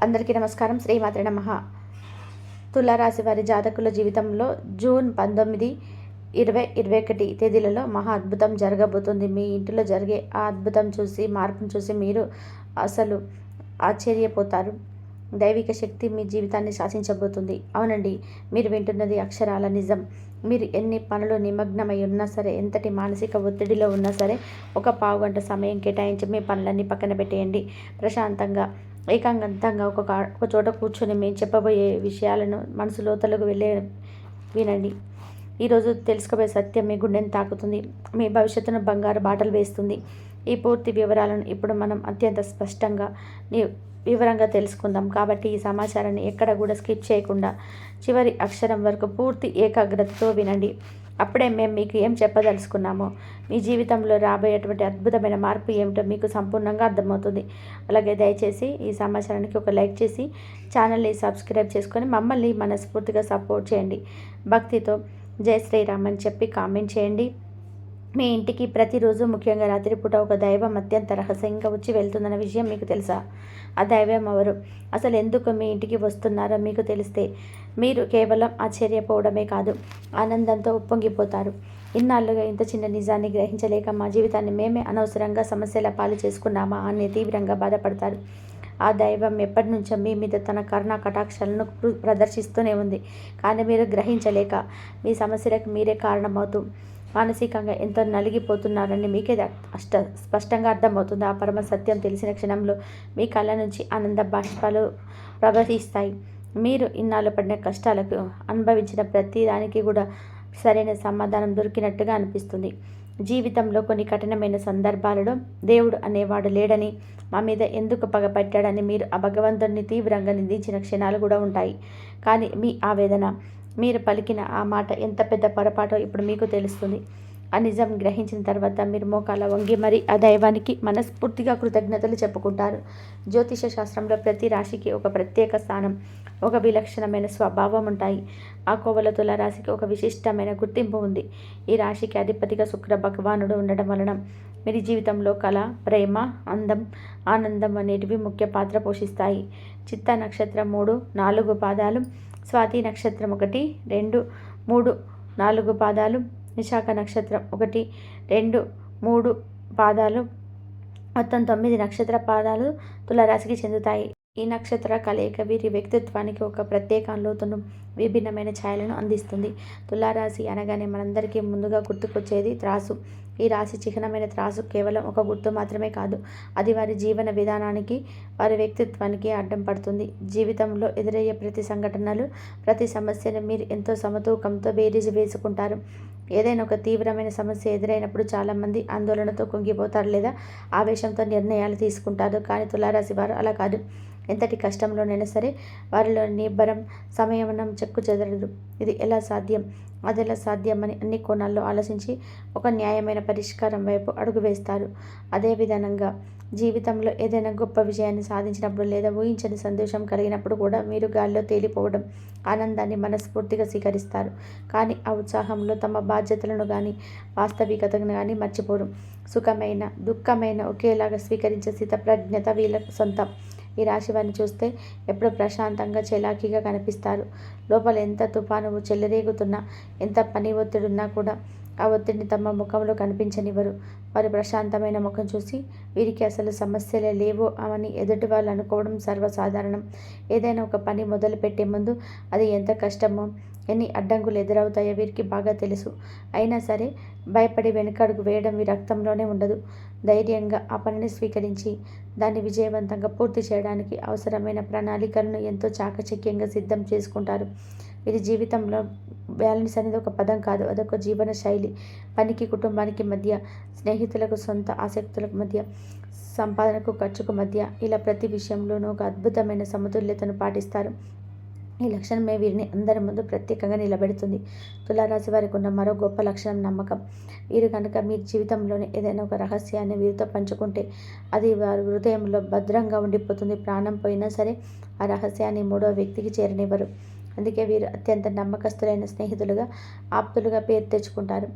అందరికీ నమస్కారం. శ్రీమాత్రే నమః. తులారాశి వారి జాతకుల జీవితంలో జూన్ 19, 20, 21 తేదీలలో మహా అద్భుతం జరగబోతుంది. మీ ఇంటిలో జరిగే ఆ అద్భుతం చూసి, మార్పును చూసి మీరు అసలు ఆశ్చర్యపోతారు. దైవిక శక్తి మీ జీవితాన్ని శాసించబోతుంది. అవునండి, మీరు వింటున్నది అక్షరాల నిజం. మీరు ఎన్ని పనులు నిమగ్నమై ఉన్నా సరే, ఎంతటి మానసిక ఒత్తిడిలో ఉన్నా సరే, ఒక పావుగంట సమయం కేటాయించి మీ పనులన్నీ పక్కన పెట్టేయండి. ప్రశాంతంగా ఏకాంతంగా ఒక చోట కూర్చొని మేము చెప్పబోయే విషయాలను మనసు లోతులకు వెళ్ళే వినండి. ఈరోజు తెలుసుకోబోయే సత్యం మీ గుండెని తాకుతుంది. మీ భవిష్యత్తును బంగారు బాటలు వేస్తుంది. ఈ పూర్తి వివరాలను ఇప్పుడు మనం అత్యంత స్పష్టంగా వివరంగా తెలుసుకుందాం. కాబట్టి ఈ సమాచారాన్ని ఎక్కడ కూడా స్కిప్ చేయకుండా చివరి అక్షరం వరకు పూర్తి ఏకాగ్రతతో వినండి. అప్పుడే మేము మీకు ఏం చెప్పదలుచుకున్నామో, మీ జీవితంలో రాబోయేటువంటి అద్భుతమైన మార్పు ఏమిటో మీకు సంపూర్ణంగా అర్థమవుతుంది. అలాగే దయచేసి ఈ సమాచారానికి ఒక లైక్ చేసి ఛానల్ని సబ్స్క్రైబ్ చేసుకొని మమ్మల్ని మనస్ఫూర్తిగా సపోర్ట్ చేయండి. భక్తితో జై శ్రీరామ్ అని చెప్పి కామెంట్ చేయండి. మీ ఇంటికి ప్రతిరోజు, ముఖ్యంగా రాత్రిపూట, ఒక దైవం అత్యంత రహస్యంగా వచ్చి వెళ్తుందన్న విషయం మీకు తెలుసా? ఆ దైవం ఎవరు? అసలు ఎందుకు మీ ఇంటికి వస్తున్నారో మీకు తెలిస్తే మీరు కేవలం ఆశ్చర్యపోవడమే కాదు, ఆనందంతో ఉప్పొంగిపోతారు. ఇన్నాళ్ళుగా ఇంత చిన్న నిజాన్ని గ్రహించలేక మా జీవితాన్ని మేమే అనవసరంగా సమస్యల పాలు చేసుకున్నామా అని తీవ్రంగా బాధపడతారు. ఆ దైవం ఎప్పటి నుంచో మీ మీద తన కరుణా కటాక్షాలను ప్రదర్శిస్తూనే ఉంది. కానీ మీరు గ్రహించలేక మీ సమస్యలకు మీరే కారణమవుతూ మానసికంగా ఎంతో నలిగిపోతున్నారని మీకే స్పష్టంగా అర్థమవుతుంది. ఆ పరమ సత్యం తెలిసిన క్షణంలో మీ కళ్ళ నుంచి ఆనంద బాష్పాలు ప్రవహిస్తాయి. మీరు ఇన్నాళ్ళు పడిన కష్టాలకు, అనుభవించిన ప్రతి దానికి కూడా సరైన సమాధానం దొరికినట్టుగా అనిపిస్తుంది. జీవితంలో కొన్ని కఠినమైన సందర్భాలలో దేవుడు అనేవాడు లేడని, మా మీద ఎందుకు పగపట్టాడని మీరు ఆ భగవంతుడిని తీవ్రంగా నిందించిన క్షణాలు కూడా ఉంటాయి. కానీ మీ ఆవేదన, మీరు పలికిన ఆ మాట ఎంత పెద్ద పొరపాటో ఇప్పుడు మీకు తెలుస్తుంది. ఆ నిజం గ్రహించిన తర్వాత మీరు మోకాల వంగి మరి ఆ దైవానికి మనస్ఫూర్తిగా కృతజ్ఞతలు చెప్పుకుంటారు. జ్యోతిష శాస్త్రంలో ప్రతి రాశికి ఒక ప్రత్యేక స్థానం, ఒక విలక్షణమైన స్వభావం ఉంటాయి. ఆ కోవల తులారాశికి ఒక విశిష్టమైన గుర్తింపు ఉంది. ఈ రాశికి అధిపతిగా శుక్ర భగవానుడు ఉండడం వలన మీరు జీవితంలో కళ, ప్రేమ, అందం, ఆనందం అనేటివి ముఖ్య పాత్ర పోషిస్తాయి. చిత్త నక్షత్రం 3, 4 పాదాలు, స్వాతి నక్షత్రం 1, 2, 3, 4 పాదాలు, విశాఖ నక్షత్రం 1, 2, 3 పాదాలు, మొత్తం 9 నక్షత్ర పాదాలు తులారాశికి చెందుతాయి. ఈ నక్షత్ర కలయిక వీరి వ్యక్తిత్వానికి ఒక ప్రత్యేక లోతును, విభిన్నమైన ఛాయలను అందిస్తుంది. తులారాశి అనగానే మనందరికీ ముందుగా గుర్తుకొచ్చేది త్రాసు. ఈ రాశి చిహ్నమైన త్రాసు కేవలం ఒక గుర్తు మాత్రమే కాదు, అది వారి జీవన విధానానికి, వారి వ్యక్తిత్వానికి అడ్డం పడుతుంది. జీవితంలో ఎదురయ్యే ప్రతి సంఘటనలు, ప్రతి సమస్యను మీరు ఎంతో సమతూకంతో బేరీజు వేసుకుంటారు. ఏదైనా ఒక తీవ్రమైన సమస్య ఎదురైనప్పుడు చాలామంది ఆందోళనతో కుంగిపోతారు లేదా ఆవేశంతో నిర్ణయాలు తీసుకుంటారు. కానీ తులారాశి వారు అలా కాదు. ఎంతటి కష్టంలోనైనా సరే వారిలో నిబ్బరం, సంయమనం చెక్కు చెదరదు. ఇది ఎలా సాధ్యం, అది ఎలా సాధ్యం అని అన్ని కోణాల్లో ఆలోచించి ఒక న్యాయమైన పరిష్కారం వైపు అడుగు వేస్తారు. అదే విధానంగా జీవితంలో ఏదైనా గొప్ప విజయాన్ని సాధించినప్పుడు లేదా ఊహించని సంతోషం కలిగినప్పుడు కూడా మీరు గాల్లో తేలిపోవడం, ఆనందాన్ని మనస్ఫూర్తిగా స్వీకరిస్తారు. కానీ ఆ ఉత్సాహంలో తమ బాధ్యతలను కానీ, వాస్తవికతను కానీ మర్చిపోరు. సుఖమైన, దుఃఖమైన ఒకేలాగా స్వీకరించే స్థితప్రజ్ఞత వీళ్ళకు సొంతం. ఈ రాశి వారిని చూస్తే ఎప్పుడు ప్రశాంతంగా, చలాకీగా కనిపిస్తారు. లోపల ఎంత తుఫాను చెలరేగుతున్నా, ఎంత పని ఒత్తిడున్నా కూడా ఆ ఒత్తిడిని తమ ముఖంలో కనిపించనివ్వరు. వారి ప్రశాంతమైన ముఖం చూసి వీరికి అసలు సమస్యలే లేవు అని ఎదుటి వాళ్ళు అనుకోవడం సర్వసాధారణం. ఏదైనా ఒక పని మొదలుపెట్టే ముందు అది ఎంత కష్టమో, ఎన్ని అడ్డంకులు ఎదురవుతాయో వీరికి బాగా తెలుసు. అయినా సరే భయపడి వెనుకడుగు వేయడం వీరి రక్తంలోనే ఉండదు. ధైర్యంగా ఆ పనిని స్వీకరించి దాన్ని విజయవంతంగా పూర్తి చేయడానికి అవసరమైన ప్రణాళికలను ఎంతో చాకచక్యంగా సిద్ధం చేసుకుంటారు. వీరి జీవితంలో బ్యాలెన్స్ అనేది ఒక పదం కాదు, అదొక జీవన శైలి. పనికి, కుటుంబానికి మధ్య, స్నేహితులకు, సొంత ఆసక్తులకు మధ్య, సంపాదనకు, ఖర్చుకు మధ్య, ఇలా ప్రతి విషయంలోనూ ఒక అద్భుతమైన సమతుల్యతను పాటిస్తారు. ఈ లక్షణమే వీరిని అందరి ముందు ప్రత్యేకంగా నిలబెడుతుంది. తులారాశి వారికి ఉన్న మరో గొప్ప లక్షణం నమ్మకం. వీరు కనుక మీ జీవితంలోని ఏదైనా ఒక రహస్యాన్ని వీరితో పంచుకుంటే అది వారి హృదయంలో భద్రంగా ఉండిపోతుంది. ప్రాణం పోయినా సరే ఆ రహస్యాన్ని మూడో వ్యక్తికి చేరనివ్వరు. అందుకే వీరు అత్యంత నమ్మకస్తులైన స్నేహితులుగా, ఆప్తులుగా పేరు తెచ్చుకుంటారు.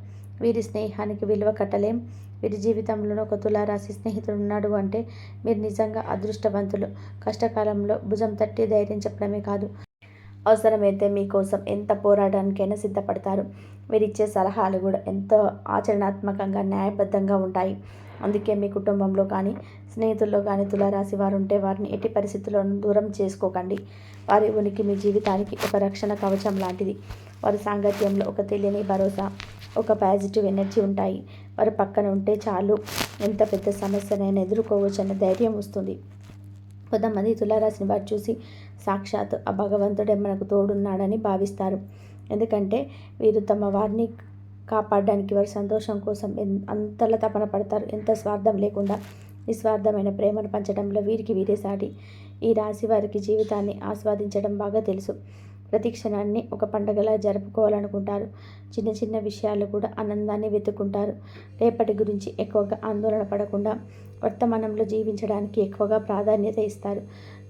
వీరి స్నేహానికి విలువ కట్టలేం. వీరి జీవితంలో ఒక తులారాశి స్నేహితుడు ఉన్నాడు అంటే మీరు నిజంగా అదృష్టవంతులు. కష్టకాలంలో భుజం తట్టి ధైర్యం చెప్పడమే కాదు, అవసరమైతే మీకోసం ఎంత పోరాడానికైనా సిద్ధపడతారు. మీరిచ్చే సలహాలు కూడా ఎంతో ఆచరణాత్మకంగా న్యాయబద్ధంగా ఉంటాయి. అందుకే మీ కుటుంబంలో కానీ స్నేహితుల్లో కానీ తులారాశి వారు ఉంటే వారిని ఎట్టి పరిస్థితుల్లోనూ దూరం చేసుకోకండి. వారి ఉనికి మీ జీవితానికి ఒక రక్షణ కవచం లాంటిది. వారి సాంగత్యంలో ఒక తెలియని భరోసా, ఒక పాజిటివ్ ఎనర్జీ ఉంటాయి. వారు పక్కన ఉంటే చాలు, ఎంత పెద్ద సమస్యనైనా ఎదుర్కోవచ్చన్న ధైర్యం వస్తుంది. కొంతమంది తులారాశిని వారు చూసి సాక్షాత్ ఆ భగవంతుడే మనకు తోడున్నాడని భావిస్తారు. ఎందుకంటే వీరు తమ వారిని కాపాడడానికి వారి సంతోషం కోసం అంతలా తపన పడతారు. ఎంత స్వార్థం లేకుండా నిస్వార్థమైన ప్రేమను పంచడంలో వీరికి వీరే సాటి. ఈ రాశి వారికి జీవితాన్ని ఆస్వాదించడం బాగా తెలుసు. ప్రతి క్షణాన్ని ఒక పండగలా జరుపుకోవాలనుకుంటారు. చిన్న చిన్న విషయాలు కూడా ఆనందాన్ని వెతుక్కుంటారు. రేపటి గురించి ఎక్కువగా ఆందోళన పడకుండా వర్తమానంలో జీవించడానికి ఎక్కువగా ప్రాధాన్యత ఇస్తారు.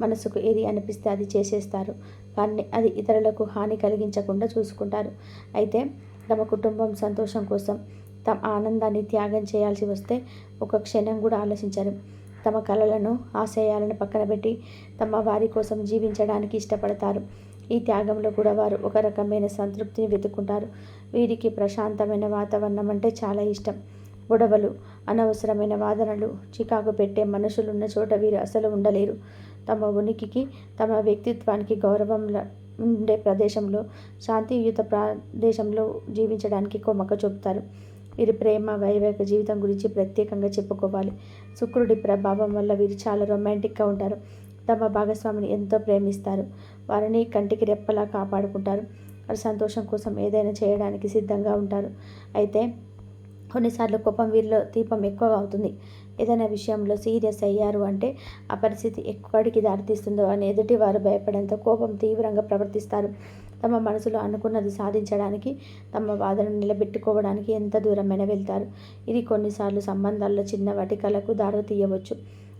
మనసుకు ఏది అనిపిస్తే అది చేసేస్తారు, కానీ అది ఇతరులకు హాని కలిగించకుండా చూసుకుంటారు. అయితే తమ కుటుంబం సంతోషం కోసం తమ ఆనందాన్ని త్యాగం చేయాల్సి వస్తే ఒక క్షణం కూడా ఆలోచించరు. తమ కలలను ఆశయాలను పక్కన పెట్టి తమ వారి కోసం జీవించడానికి ఇష్టపడతారు. ఈ త్యాగంలో కూడా వారు ఒక రకమైన సంతృప్తిని వెతుక్కుంటారు. వీరికి ప్రశాంతమైన వాతావరణం అంటే చాలా ఇష్టం. గొడవలు, అనవసరమైన వాదనలు, చికాకు పెట్టే మనుషులున్న చోట వీరు అసలు ఉండలేరు. తమ ఉనికికి, తమ వ్యక్తిత్వానికి గౌరవం ఉండే ప్రదేశంలో, శాంతియుత ప్రదేశంలో జీవించడానికి ఎక్కువ మొగ్గు చూపుతారు. వీరి ప్రేమ, వైవాహిక జీవితం గురించి ప్రత్యేకంగా చెప్పుకోవాలి. శుక్రుడి ప్రభావం వల్ల వీరు చాలా రొమాంటిక్గా ఉంటారు. తమ భాగస్వామిని ఎంతో ప్రేమిస్తారు. వారిని కంటికి రెప్పలా కాపాడుకుంటారు. వారి సంతోషం కోసం ఏదైనా చేయడానికి సిద్ధంగా ఉంటారు. అయితే కొన్నిసార్లు కోపం వీరిలో దీపం ఎక్కువగా అవుతుంది. ఏదైనా విషయంలో సీరియస్ అయ్యారు అంటే ఆ పరిస్థితి ఎక్కడికి దారితీస్తుందో అని ఎదుటి వారు భయపడేంత కోపం తీవ్రంగా ప్రవర్తిస్తారు. తమ మనసులో అనుకున్నది సాధించడానికి, తమ వాదనను నిలబెట్టుకోవడానికి ఎంత దూరమైనా వెళ్తారు. ఇది కొన్నిసార్లు సంబంధాల్లో చిన్నవాటి కలకు దారి తీయవచ్చు,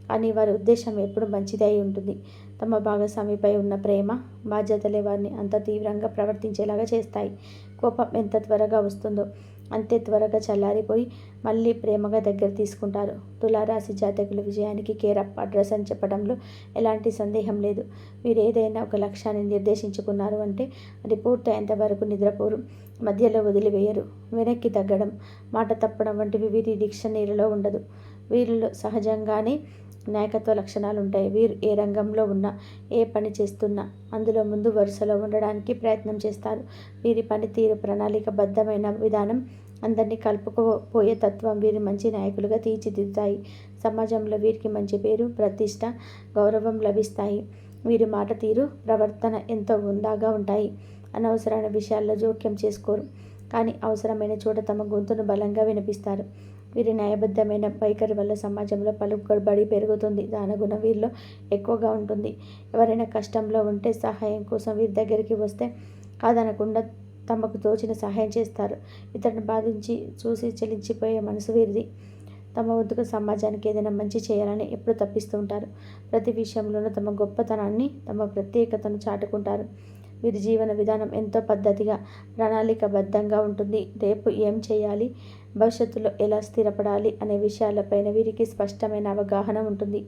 కానీ వారి ఉద్దేశం ఎప్పుడు మంచిది అయి ఉంటుంది. తమ భాగస్వామిపై ఉన్న ప్రేమ, బాధ్యతలే వారిని అంత తీవ్రంగా ప్రవర్తించేలాగా చేస్తాయి. కోపం ఎంత త్వరగా వస్తుందో అంతే త్వరగా చల్లారిపోయి మళ్ళీ ప్రేమగా దగ్గర తీసుకుంటారు. తులారాశి జాతకుల విజయానికి కేర్ ఆఫ్ అడ్రస్ అని చెప్పడంలో ఎలాంటి సందేహం లేదు. మీరు ఏదైనా ఒక లక్ష్యాన్ని నిర్దేశించుకున్నారు అంటే అది పూర్తయ్యేంత వరకు నిద్రపోరు, మధ్యలో వదిలివేయరు. వెనక్కి తగ్గడం, మాట తప్పడం వంటివి వీరి డిక్షనరీలో ఉండదు. వీరిలో సహజంగానే నాయకత్వ లక్షణాలు ఉంటాయి. వీరు ఏ రంగంలో ఉన్నా, ఏ పని చేస్తున్నా అందులో ముందు వరుసలో ఉండడానికి ప్రయత్నం చేస్తారు. వీరి పనితీరు, ప్రణాళికబద్ధమైన విధానం, అందరినీ కలుపుకోపోయే తత్వం వీరి మంచి నాయకులుగా తీర్చిదిద్దుతాయి. సమాజంలో వీరికి మంచి పేరు, ప్రతిష్ట, గౌరవం లభిస్తాయి. వీరి మాట తీరు, ప్రవర్తన ఎంతో హుందాగా ఉంటాయి. అనవసరమైన విషయాల్లో జోక్యం చేసుకోరు, కానీ అవసరమైన చోట తమ గొంతును బలంగా వినిపిస్తారు. వీరి న్యాయబద్ధమైన వైఖరి వల్ల సమాజంలో పలుకుబడి పెరుగుతుంది. దానగుణం వీరిలో ఎక్కువగా ఉంటుంది. ఎవరైనా కష్టంలో ఉంటే సహాయం కోసం వీరి దగ్గరికి వస్తే కాదనకుండా తమకు తోచిన సహాయం చేస్తారు. ఇతరుని బాధించి చూసి చెలించిపోయే మనసు వీరిది. తమ వంతుగా సమాజానికి ఏదైనా మంచి చేయాలని ఎప్పుడు తప్పిస్తూ ఉంటారు. ప్రతి విషయంలోనూ తమ గొప్పతనాన్ని, తమ ప్రత్యేకతను చాటుకుంటారు. వీరి జీవన విధానం ఎంతో పద్ధతిగా, ప్రణాళికబద్ధంగా ఉంటుంది. రేపు ఏం చేయాలి, భవిష్యత్తులో ఎలా స్థిరపడాలి అనే విషయాలపైన వీరికి స్పష్టమైన అవగాహన ఉంటుంది.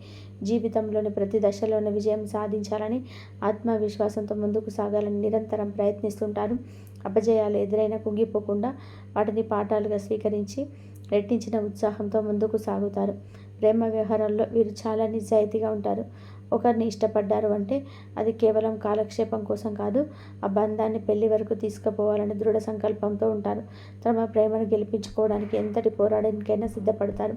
జీవితంలోని ప్రతి దశలోని విజయం సాధించాలని, ఆత్మవిశ్వాసంతో ముందుకు సాగాలని నిరంతరం ప్రయత్నిస్తుంటారు. అపజయాలు ఎదురైనా కుంగిపోకుండా వాటిని పాఠాలుగా స్వీకరించి రెట్టించిన ఉత్సాహంతో ముందుకు సాగుతారు. ప్రేమ వ్యవహారాల్లో వీరు చాలా నిజాయితీగా ఉంటారు. ఒకరిని ఇష్టపడ్డారు అంటే అది కేవలం కాలక్షేపం కోసం కాదు, ఆ బంధాన్ని పెళ్లి వరకు తీసుకుపోవాలని దృఢ సంకల్పంతో ఉంటారు. తమ ప్రేమను గెలిపించుకోవడానికి ఎంతటి పోరాడానికైనా సిద్ధపడతారు.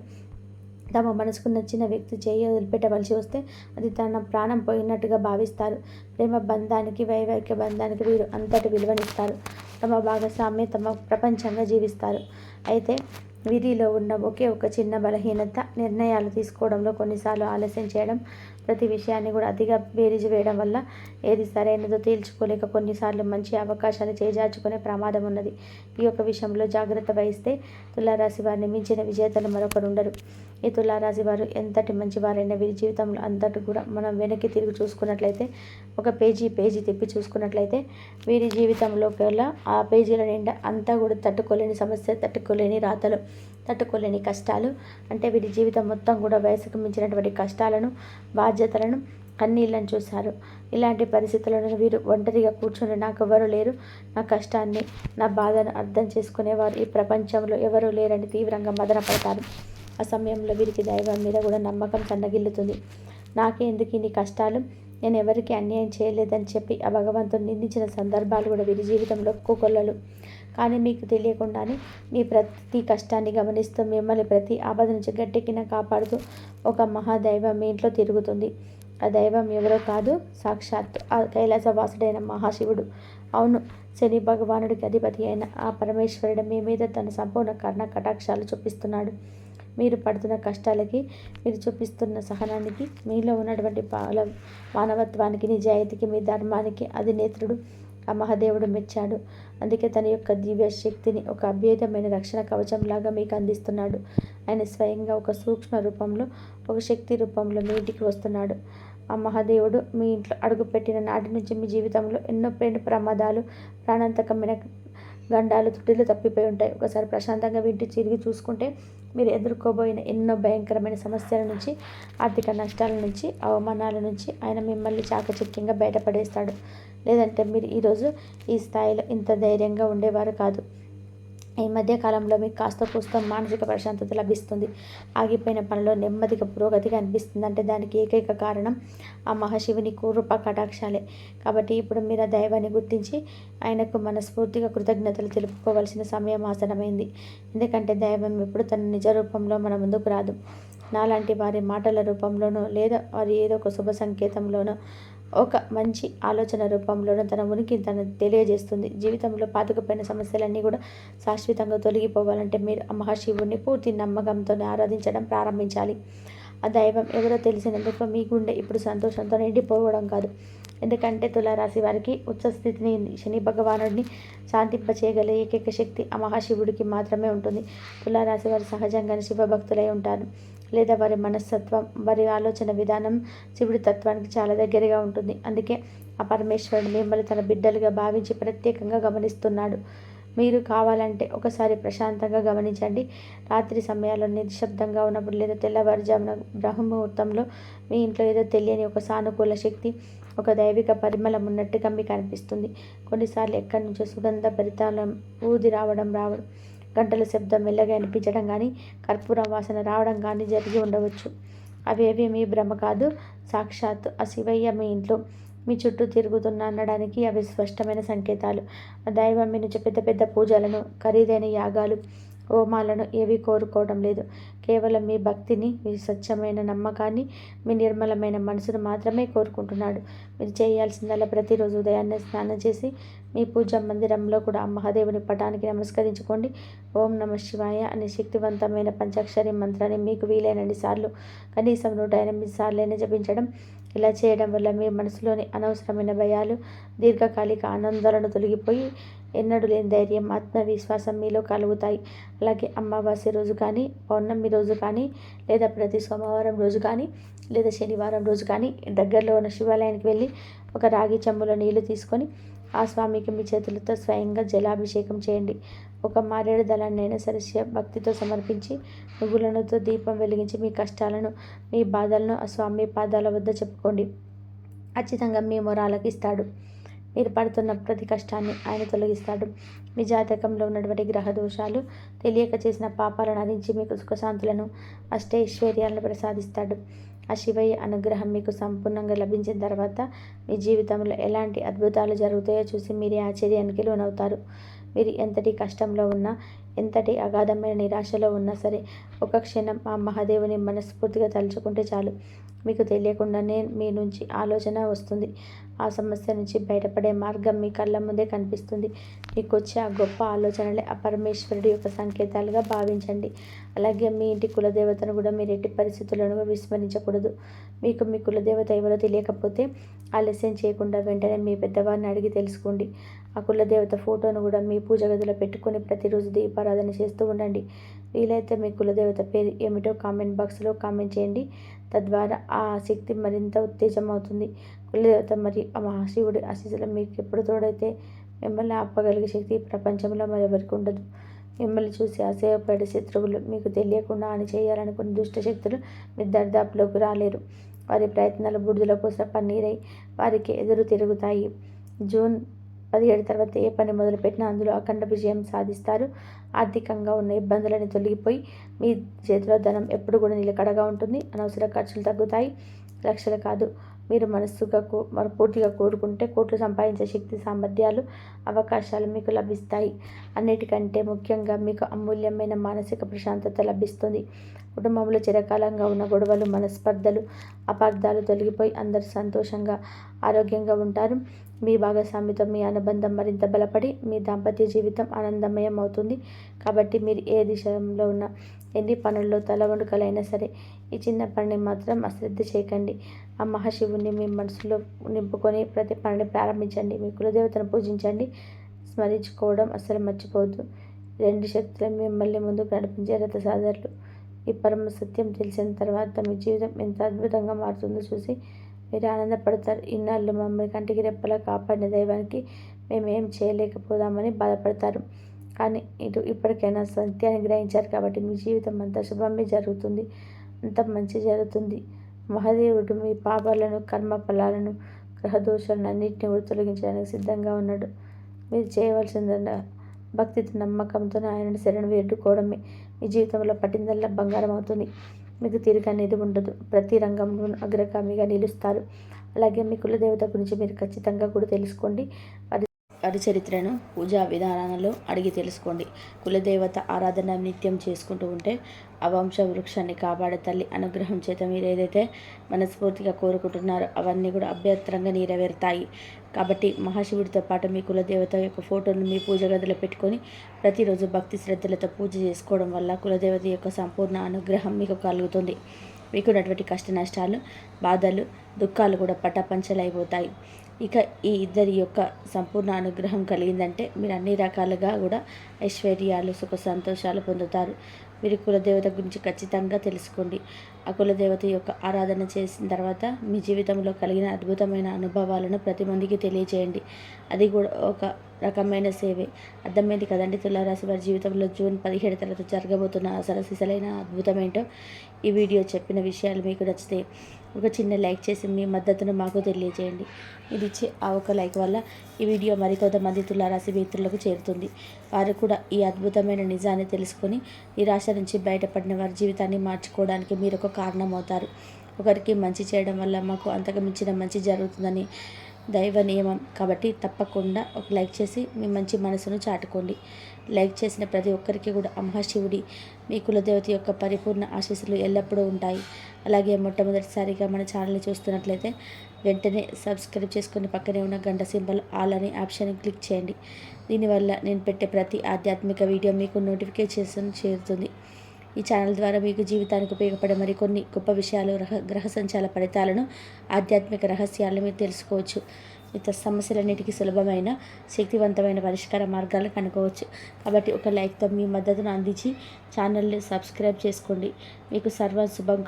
తమ మనసుకు నచ్చిన వ్యక్తి చేయి వదిలిపెట్టవలసి వస్తే అది తన ప్రాణం పోయినట్టుగా భావిస్తారు. ప్రేమ బంధానికి, వైవాహిక బంధానికి వీరు అంతటి విలువనిస్తారు. తమ భాగస్వామ్యం తమ ప్రపంచంగా జీవిస్తారు. అయితే వీరిలో ఉన్న ఒకే ఒక చిన్న బలహీనత, నిర్ణయాలు తీసుకోవడంలో కొన్నిసార్లు ఆలస్యం చేయడం. ప్రతి విషయాన్ని కూడా అతిగా బేరీజు వేయడం వల్ల ఏది సరైనదో తేల్చుకోలేక కొన్నిసార్లు మంచి అవకాశాలు చేజార్చుకునే ప్రమాదం ఉన్నది. ఈ యొక్క విషయంలో జాగ్రత్త వహిస్తే తులారాశి వారిని మించిన విజేతలు మరొకరుండరు. ఈ తులారాశి వారు ఎంతటి మంచివారైనా వీరి జీవితంలో అంతటి కూడా మనం వెనక్కి తిరిగి చూసుకున్నట్లయితే, ఒక పేజీ తిప్పి చూసుకున్నట్లయితే వీరి జీవితంలో కల్లా ఆ పేజీల నిండా అంతా కూడా తట్టుకోలేని సమస్య, తట్టుకోలేని రాతలు, తట్టుకోలేని కష్టాలు, అంటే వీరి జీవితం మొత్తం కూడా వయసుకు మించినటువంటి కష్టాలను, బాధ్యతలను, కన్నీళ్ళని చూశారు. ఇలాంటి పరిస్థితులను వీరు ఒంటరిగా కూర్చొని నాకెవరు లేరు, నా కష్టాన్ని, నా బాధను అర్థం చేసుకునేవారు ఈ ప్రపంచంలో ఎవరూ లేరని తీవ్రంగా మదన పడతారు. ఆ సమయంలో వీరికి దైవం మీద కూడా నమ్మకం సన్నగిల్లుతుంది. నాకే ఎందుకు ఇన్ని కష్టాలు, నేను ఎవరికి అన్యాయం చేయలేదని చెప్పి ఆ భగవంతుని నిందించిన సందర్భాలు కూడా వీరి జీవితంలో కోకొల్లలు. కానీ మీకు తెలియకుండానే మీ ప్రతి కష్టాన్ని గమనిస్తూ మిమ్మల్ని ప్రతి ఆపద నుంచి గట్టెక్కిన కాపాడుతూ ఒక మహాదైవం మీ ఇంట్లో తిరుగుతుంది. ఆ దైవం ఎవరో కాదు, సాక్షాత్ ఆ కైలాసవాసుడైన మహాశివుడు. అవును, శని భగవానుడికి అధిపతి అయిన ఆ పరమేశ్వరుడు మీ మీద తన సంపూర్ణ కర్ణ కటాక్షాలు చూపిస్తున్నాడు. మీరు పడుతున్న కష్టాలకి, మీరు చూపిస్తున్న సహనానికి, మీలో ఉన్నటువంటి మానవత్వానికి, నిజాయితీకి, మీ ధర్మానికి అధినేత్రుడు ఆ మహాదేవుడు మెచ్చాడు. అందుకే తన యొక్క దివ్య శక్తిని ఒక అభేదమైన రక్షణ కవచంలాగా మీకు అందిస్తున్నాడు. ఆయన స్వయంగా ఒక సూక్ష్మ రూపంలో, ఒక శక్తి రూపంలో మీ ఇంటికి వస్తున్నాడు. ఆ మహాదేవుడు మీ ఇంట్లో అడుగుపెట్టిన నాటి నుంచి మీ జీవితంలో ఎన్నో ప్రమాదాలు, ప్రాణాంతకమైన గండాలు, త్రుటిలు తప్పిపోయి ఉంటాయి. ఒకసారి ప్రశాంతంగా ఇంటి తిరిగి చూసుకుంటే మీరు ఎదుర్కోబోయిన ఎన్నో భయంకరమైన సమస్యల నుంచి, ఆర్థిక నష్టాల నుంచి, అవమానాల నుంచి ఆయన మిమ్మల్ని చాకచక్యంగా బయటపడేస్తాడు. లేదంటే మీరు ఈరోజు ఈ స్థాయిలో ఇంత ధైర్యంగా ఉండేవారు కాదు. ఈ మధ్యకాలంలో మీకు కాస్త కూస్త మానసిక ప్రశాంతత లభిస్తుంది. ఆగిపోయిన పనిలో నెమ్మదిగా పురోగతిగా అనిపిస్తుంది. అంటే దానికి ఏకైక కారణం ఆ మహాశివుని కృపా కటాక్షాలే. కాబట్టి ఇప్పుడు మీరు ఆ దైవాన్ని గుర్తించి ఆయనకు మనస్ఫూర్తిగా కృతజ్ఞతలు తెలుపుకోవాల్సిన సమయం ఆసనమైంది. ఎందుకంటే దైవం ఎప్పుడు తన నిజ రూపంలో మన ముందుకు రాదు. నాలాంటి వారి మాటల రూపంలోనో, లేదా వారి ఏదో ఒక శుభ సంకేతంలోనో, ఒక మంచి ఆలోచన రూపంలోనూ తన ఉనికి తను తెలియజేస్తుంది. జీవితంలో పాతుకుపోయిన సమస్యలన్నీ కూడా శాశ్వతంగా తొలగిపోవాలంటే మీరు ఆ మహాశివుడిని పూర్తి నమ్మకంతో ఆరాధించడం ప్రారంభించాలి. ఆ దైవం ఎవరో తెలిసినందుకు మీ గుండె ఇప్పుడు సంతోషంతో నిండిపోవడం కాదు. ఎందుకంటే తులారాశి వారికి ఉచ్చస్థితిని, శని భగవానుడిని శాంతింపచేయగల ఏకైక శక్తి ఆ మహాశివుడికి మాత్రమే ఉంటుంది. తులారాశి వారు సహజంగానే శివభక్తులై ఉంటారు. లేదా వారి మనస్తత్వం, వారి ఆలోచన విధానం శివుడి తత్వానికి చాలా దగ్గరగా ఉంటుంది. అందుకే ఆ పరమేశ్వరుడు మిమ్మల్ని తన బిడ్డలుగా భావించి ప్రత్యేకంగా గమనిస్తున్నాడు. మీరు కావాలంటే ఒకసారి ప్రశాంతంగా గమనించండి. రాత్రి సమయాల్లో నిశ్శబ్దంగా ఉన్నప్పుడు, లేదా తెల్లవారుజామున బ్రహ్మముహూర్తంలో మీ ఇంట్లో ఏదో తెలియని ఒక సానుకూల శక్తి, ఒక దైవిక పరిమళం ఉన్నట్టుగా మీకు అనిపిస్తుంది. కొన్నిసార్లు ఎక్కడి నుంచో సుగంధ భరితాలం ఊది రావడం, గంటల శబ్దం మెల్లగా అనిపించడం కానీ, కర్పూరం వాసన రావడం కానీ జరిగి ఉండవచ్చు. అవేవి మీ భ్రమ కాదు, సాక్షాత్ ఆ శివయ్య మీ ఇంట్లో మీ చుట్టూ తిరుగుతున్నా అనడానికి అవి స్పష్టమైన సంకేతాలు. ఆ దైవం మీ నుంచి పెద్ద పెద్ద పూజలను, ఖరీదైన యాగాలు, హోమాలను ఏవి కోరుకోవడం లేదు. కేవలం మీ భక్తిని, మీ స్వచ్ఛమైన నమ్మకాన్ని, మీ నిర్మలమైన మనసును మాత్రమే కోరుకుంటున్నాడు. మీరు చేయాల్సిందల్లా ప్రతిరోజు ఉదయాన్నే స్నానం చేసి మీ పూజా మందిరంలో కూడా ఆ మహాదేవుని పటానికి నమస్కరించుకోండి. ఓం నమ శివాయ అనే శక్తివంతమైన పంచాక్షరి మంత్రాన్ని మీకు వీలైనన్ని సార్లు, కనీసం 108 సార్లైనా జపించడం. ఇలా చేయడం వల్ల మీ మనసులోని అనవసరమైన భయాలు, దీర్ఘకాలిక ఆనందాలను తొలగిపోయి ఎన్నడూ లేని ధైర్యం, ఆత్మవిశ్వాసం మీలో కలుగుతాయి. అలాగే అమావాస్య రోజు కానీ, పౌర్ణమి రోజు కానీ, లేదా ప్రతి సోమవారం రోజు కానీ, లేదా శనివారం రోజు కానీ దగ్గరలో ఉన్న శివాలయానికి వెళ్ళి ఒక రాగి చెంబులో నీళ్లు తీసుకొని ఆ స్వామికి మీ చేతులతో స్వయంగా జలాభిషేకం చేయండి. ఒక మారేడు దళాన్నైనా సరే భక్తితో సమర్పించి నువ్వులనుతో దీపం వెలిగించి మీ కష్టాలను, మీ బాధలను ఆ స్వామి పాదాల వద్ద చెప్పుకోండి. ఖచ్చితంగా మీ మొర ఆలకిస్తాడు. మీరు పడుతున్న ప్రతి కష్టాన్ని ఆయన తొలగిస్తాడు. మీ జాతకంలో ఉన్నటువంటి గ్రహ దోషాలు, తెలియక చేసిన పాపాలను హరించి మీకు సుఖశాంతులను, అష్టైశ్వర్యాలను ప్రసాదిస్తాడు. ఆ శివయ్య అనుగ్రహం మీకు సంపూర్ణంగా లభించిన తర్వాత మీ జీవితంలో ఎలాంటి అద్భుతాలు జరుగుతాయో చూసి మీరే ఆశ్చర్యానికి లోనవుతారు. మీరు ఎంతటి కష్టంలో ఉన్నా, ఎంతటి అగాధమైన నిరాశలో ఉన్నా సరే ఒక క్షణం ఆ మహాదేవుని మనస్ఫూర్తిగా తలుచుకుంటే చాలు, మీకు తెలియకుండానే మీ నుంచి ఆలోచన వస్తుంది. ఆ సమస్య నుంచి బయటపడే మార్గం మీ కళ్ళ ముందే కనిపిస్తుంది. మీకు వచ్చే ఆ గొప్ప ఆలోచనలే ఆ పరమేశ్వరుడి యొక్క సంకేతాలుగా భావించండి. అలాగే మీ ఇంటి కులదేవతను కూడా మీరు ఎట్టి పరిస్థితులను విస్మరించకూడదు. మీకు మీ కులదేవత ఎవరో తెలియకపోతే ఆలస్యం చేయకుండా వెంటనే మీ పెద్దవారిని అడిగి తెలుసుకోండి. ఆ కులదేవత ఫోటోను కూడా మీ పూజ గదిలో పెట్టుకొని ప్రతిరోజు దీపారాధన చేస్తూ ఉండండి. వీలైతే మీ కులదేవత పేరు ఏమిటో కామెంట్ బాక్స్లో కామెంట్ చేయండి. తద్వారా ఆ శక్తి మరింత ఉత్తేజమవుతుంది. కులదేవత మరియు ఆ మహాశివుడి ఆశీస్సులు మీకు ఎప్పుడు తోడైతే మిమ్మల్ని ఆపగలిగే శక్తి ప్రపంచంలో మరెవరికి ఉండదు. మిమ్మల్ని చూసి అసహ్యపడే శత్రువులు, మీకు తెలియకుండా హాని చేయాలనుకున్న దుష్ట శక్తులు మీ దర్దాపులోకి రాలేరు. వారి ప్రయత్నాలు బూడిదలో పోసిన పన్నీరై వారికి ఎదురు తిరుగుతాయి. జూన్ 17 తర్వాత ఏ పని మొదలుపెట్టినా అందులో అఖండ విజయం సాధిస్తారు. ఆర్థికంగా ఉన్న ఇబ్బందులని తొలగిపోయి మీ చేతిలో ధనం ఎప్పుడు కూడా నిలకడగా ఉంటుంది. అనవసర ఖర్చులు తగ్గుతాయి. లక్షలు కాదు, మీరు పూర్తిగా కోరుకుంటే కోట్లు సంపాదించే శక్తి, సామర్థ్యాలు, అవకాశాలు మీకు లభిస్తాయి. అన్నిటికంటే ముఖ్యంగా మీకు అమూల్యమైన మానసిక ప్రశాంతత లభిస్తుంది. కుటుంబంలో చిరకాలంగా ఉన్న గొడవలు, మనస్పర్ధలు, అపార్థాలు తొలగిపోయి అందరూ సంతోషంగా, ఆరోగ్యంగా ఉంటారు. మీ భాగస్వామితో మీ అనుబంధం మరింత బలపడి మీ దాంపత్య జీవితం ఆనందమయం అవుతుంది. కాబట్టి మీరు ఏ దిశలో ఉన్న ఎన్ని పనుల్లో తల వండుకలైనా సరే ఈ చిన్న పనిని మాత్రం అశ్రద్ధ చేయకండి. ఆ మహాశివుని మీ మనసులో నింపుకొని ప్రతి పనిని ప్రారంభించండి. మీ కులదేవతను పూజించండి. స్మరించుకోవడం అస్సలు మర్చిపోవద్దు. రెండు శక్తులు మిమ్మల్ని ముందుకు నడిపించే రథసారథులు. ఈ పరమ సత్యం తెలిసిన తర్వాత మీ జీవితం ఎంత అద్భుతంగా మారుతుందో చూసి మీరు ఆనందపడతారు. ఇన్నాళ్ళు మమ్మల్ని కంటికి రెప్పలా కాపాడిన దైవానికి మేమేం చేయలేకపోదామని బాధపడతారు. కానీ ఇప్పటికైనా సత్యాన్ని గ్రహించారు కాబట్టి మీ జీవితం అంతా శుభమే జరుగుతుంది, అంత మంచి జరుగుతుంది. మహాదేవుడు మీ పాపాలను, కర్మ ఫలాలను, గ్రహదోషాలను అన్నింటినీ కూడా తొలగించడానికి సిద్ధంగా ఉన్నాడు. మీరు చేయవలసిందల్లా భక్తితో, నమ్మకంతో ఆయనను శరణు వేడుకోవడమే. మీ జీవితంలో పట్టిందల్లా బంగారం అవుతుంది. మీకు తీరిక అనేది ఉండదు. ప్రతి రంగంలోనూ అగ్రగామిగా నిలుస్తారు. అలాగే మీ కులదేవత గురించి మీరు ఖచ్చితంగా కూడా తెలుసుకోండి. వారి చరిత్రను, పూజా విధానాలలో అడిగి తెలుసుకోండి. కులదేవత ఆరాధన నిత్యం చేసుకుంటూ ఉంటే ఆ వంశ వృక్షాన్ని కాపాడే తల్లి అనుగ్రహం చేత మీరు ఏదైతే మనస్ఫూర్తిగా కోరుకుంటున్నారో అవన్నీ కూడా అభ్యంతరంగా నెరవేరుతాయి. కాబట్టి మహాశివుడితో పాటు మీ కులదేవత యొక్క ఫోటోను మీ పూజ గదిలో పెట్టుకొని ప్రతిరోజు భక్తి శ్రద్ధలతో పూజ చేసుకోవడం వల్ల కులదేవత యొక్క సంపూర్ణ అనుగ్రహం మీకు కలుగుతుంది. మీకున్నటువంటి కష్ట నష్టాలు, బాధలు, దుఃఖాలు కూడా పటాపంచలైపోతాయి. ఇక ఈ ఇద్దరి యొక్క సంపూర్ణ అనుగ్రహం కలిగిందంటే మీరు అన్ని రకాలుగా కూడా ఐశ్వర్యాలు, సుఖ సంతోషాలు పొందుతారు. మీరు కులదేవత గురించి ఖచ్చితంగా తెలుసుకోండి. ఆ కులదేవత యొక్క ఆరాధన చేసిన తర్వాత మీ జీవితంలో కలిగిన అద్భుతమైన అనుభవాలను ప్రతి మందికి తెలియజేయండి. అది కూడా ఒక రకమైన సేవే. అర్థమైంది కదండి తులారాశి వారి జీవితంలో జూన్ 17 తర్వాత జరగబోతున్న అసలు సిసలైన అద్భుతం ఏంటో. ఈ వీడియో చెప్పిన విషయాలు మీకు నచ్చితే ఒక చిన్న లైక్ చేసి మీ మద్దతును మాకు తెలియజేయండి. ఇది ఇచ్చే ఆ ఒక లైక్ వల్ల ఈ వీడియో మరికొంతమంది తులారాశి మిత్రులకు చేరుతుంది. వారు కూడా ఈ అద్భుతమైన నిజాన్ని తెలుసుకొని నిరాశ నుంచి బయటపడిన వారి జీవితాన్ని మార్చుకోవడానికి మీరు ఒక కారణం అవుతారు. ఒకరికి మంచి చేయడం వల్ల మాకు అంతకు మించిన మంచి జరుగుతుందని దైవ నియమం. కాబట్టి తప్పకుండా ఒక లైక్ చేసి మీ మంచి మనసును చాటుకోండి. లైక్ చేసిన ప్రతి ఒక్కరికి కూడా మహాశివుడి, మీ కులదేవత యొక్క పరిపూర్ణ ఆశీస్సులు ఎల్లప్పుడూ ఉంటాయి. అలాగే మొట్టమొదటిసారిగా మన ఛానల్ని చూస్తున్నట్లయితే వెంటనే సబ్స్క్రైబ్ చేసుకుని పక్కనే ఉన్న గంట సింబల్ ఆల్ అనే ఆప్షన్ని క్లిక్ చేయండి. దీనివల్ల నేను పెట్టే ప్రతి ఆధ్యాత్మిక వీడియో మీకు నోటిఫికేషన్ చేరుతుంది. ఈ ఛానల్ ద్వారా మీకు జీవితానికి ఉపయోగపడే మరికొన్ని గొప్ప విషయాలు, గ్రహ సంచాల ఫలితాలను, ఆధ్యాత్మిక రహస్యాలను మీరు తెలుసుకోవచ్చు. మిగతా సమస్యలన్నిటికీ సులభమైన, శక్తివంతమైన పరిష్కార మార్గాలు కనుక్కోవచ్చు. కాబట్టి ఒక లైక్తో మీ మద్దతును అందించి ఛానల్ని సబ్స్క్రైబ్ చేసుకోండి. మీకు సర్వ శుభం.